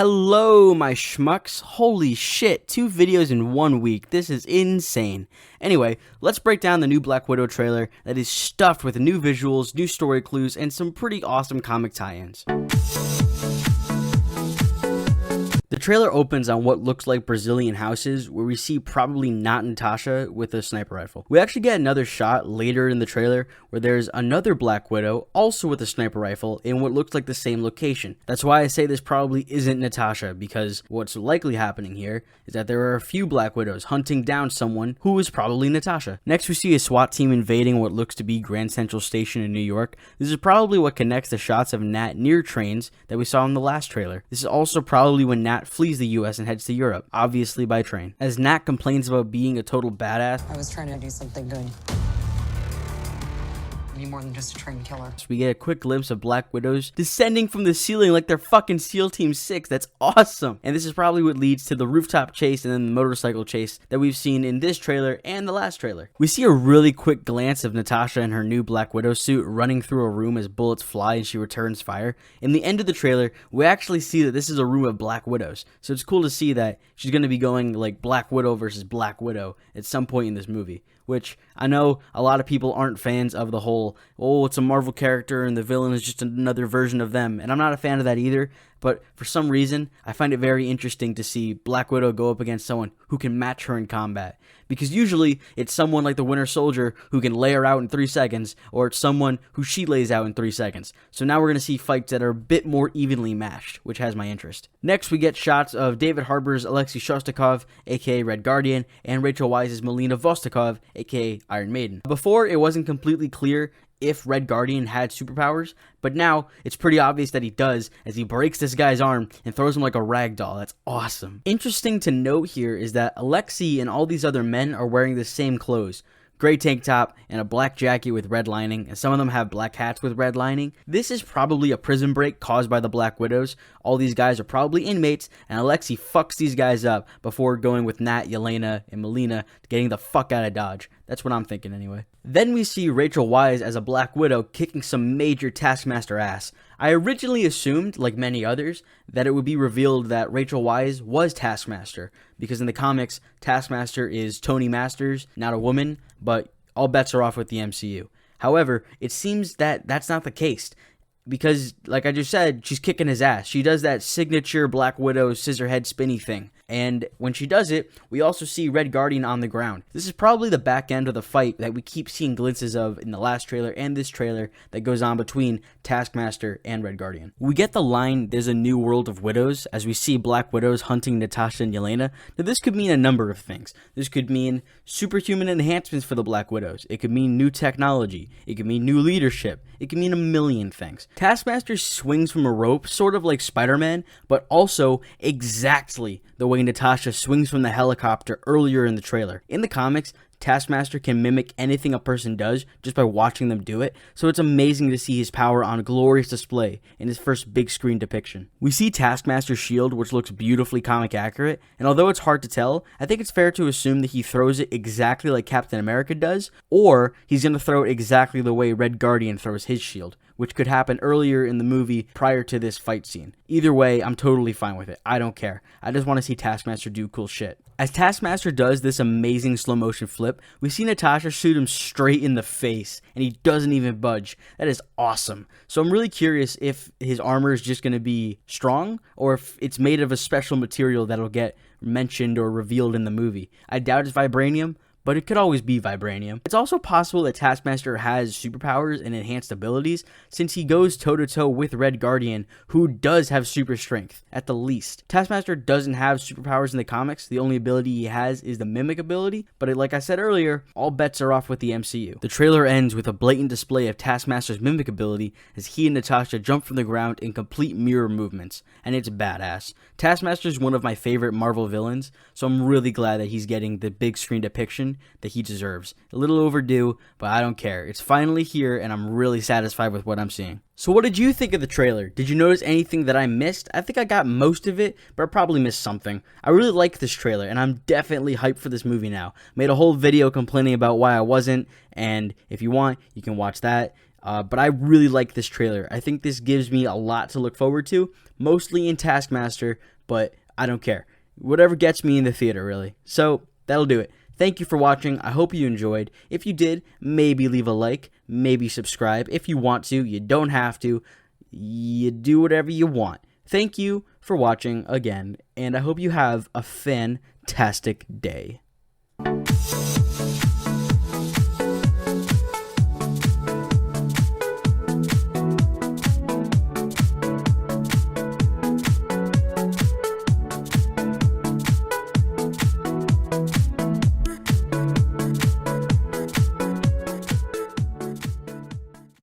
Hello, my schmucks. Holy shit, 2 videos in 1 week. This is insane. Anyway, let's break down the new Black Widow trailer that is stuffed with new visuals, new story clues, and some pretty awesome comic tie-ins. The trailer opens on what looks like Brazilian houses, where we see probably not Natasha with a sniper rifle. We actually get another shot later in the trailer where there's another Black Widow, also with a sniper rifle, in what looks like the same location. That's why I say this probably isn't Natasha, because what's likely happening here is that there are a few Black Widows hunting down someone who is probably Natasha. Next, we see a SWAT team invading what looks to be Grand Central Station in New York. This is probably what connects the shots of Nat near trains that we saw in the last trailer. This is also probably when Nat flees the US and heads to Europe, obviously by train. As Nat complains about being a total badass, I was trying to do something good. Be more than just a train killer. We get a quick glimpse of Black Widows descending from the ceiling like they're fucking SEAL Team 6. That's awesome. And this is probably what leads to the rooftop chase and then the motorcycle chase that we've seen in this trailer and the last trailer. We see a really quick glance of Natasha in her new Black Widow suit running through a room as bullets fly and she returns fire. In the end of the trailer, we actually see that this is a room of Black Widows. So it's cool to see that she's going to be going like Black Widow versus Black Widow at some point in this movie. Which I know a lot of people aren't fans of the whole, oh, it's a Marvel character and the villain is just another version of them. And I'm not a fan of that either. But for some reason, I find it very interesting to see Black Widow go up against someone who can match her in combat. Because usually, it's someone like the Winter Soldier who can lay her out in 3 seconds, or it's someone who she lays out in 3 seconds. So now we're going to see fights that are a bit more evenly matched, which has my interest. Next, we get shots of David Harbour's Alexei Shostakov, aka Red Guardian, and Rachel Weisz's Melina Vostokov, aka Iron Maiden. Before, it wasn't completely clear if Red Guardian had superpowers, but now it's pretty obvious that he does, as he breaks this guy's arm and throws him like a rag doll. That's awesome. Interesting to note here is that Alexei and all these other men are wearing the same clothes. Gray tank top and a black jacket with red lining, and some of them have black hats with red lining. This is probably a prison break caused by the Black Widows. All these guys are probably inmates, and Alexei fucks these guys up before going with Nat, Yelena, and Melina, getting the fuck out of Dodge. That's what I'm thinking anyway. Then we see Rachel Weisz as a Black Widow kicking some major Taskmaster ass. I originally assumed, like many others, that it would be revealed that Rachel Weisz was Taskmaster, because in the comics, Taskmaster is Tony Masters, not a woman, but all bets are off with the MCU. However, it seems that that's not the case, because, like I just said, she's kicking his ass. She does that signature Black Widow scissor head spinny thing. And when she does it, we also see Red Guardian on the ground. This is probably the back end of the fight that we keep seeing glimpses of in the last trailer and this trailer that goes on between Taskmaster and Red Guardian. We get the line, "There's a new world of widows," as we see Black Widows hunting Natasha and Yelena. Now this could mean a number of things. This could mean superhuman enhancements for the Black Widows. It could mean new technology. It could mean new leadership. It could mean a million things. Taskmaster swings from a rope, sort of like Spider-Man, but also exactly the way Natasha swings from the helicopter earlier in the trailer. In the comics, Taskmaster can mimic anything a person does just by watching them do it, so it's amazing to see his power on glorious display in his first big screen depiction. We see Taskmaster's shield, which looks beautifully comic accurate, and although it's hard to tell, I think it's fair to assume that he throws it exactly like Captain America does, or he's going to throw it exactly the way Red Guardian throws his shield, which could happen earlier in the movie prior to this fight scene. Either way, I'm totally fine with it. I don't care. I just want to see Taskmaster do cool shit. As Taskmaster does this amazing slow motion flip, we see Natasha shoot him straight in the face, and he doesn't even budge. That is awesome. So I'm really curious if his armor is just going to be strong, or if it's made of a special material that'll get mentioned or revealed in the movie. I doubt it's vibranium, but it could always be vibranium. It's also possible that Taskmaster has superpowers and enhanced abilities, since he goes toe-to-toe with Red Guardian, who does have super strength, at the least. Taskmaster doesn't have superpowers in the comics. The only ability he has is the mimic ability, but like I said earlier, all bets are off with the MCU. The trailer ends with a blatant display of Taskmaster's mimic ability as he and Natasha jump from the ground in complete mirror movements, and it's badass. Taskmaster is one of my favorite Marvel villains, so I'm really glad that he's getting the big screen depiction that he deserves. A little overdue, but I don't care. It's finally here, and I'm really satisfied with what I'm seeing. So what did you think of the trailer? Did you notice anything that I missed? I think I got most of it, but I probably missed something. I really like this trailer, and I'm definitely hyped for this movie now. Made a whole video complaining about why I wasn't, and if you want, you can watch that. But I really like this trailer. I think this gives me a lot to look forward to, mostly in Taskmaster, but I don't care. Whatever gets me in the theater, really. So that'll do it. Thank you for watching. I hope you enjoyed. If you did, maybe leave a like, maybe subscribe. If you want to, you don't have to. You do whatever you want. Thank you for watching again, and I hope you have a fantastic day.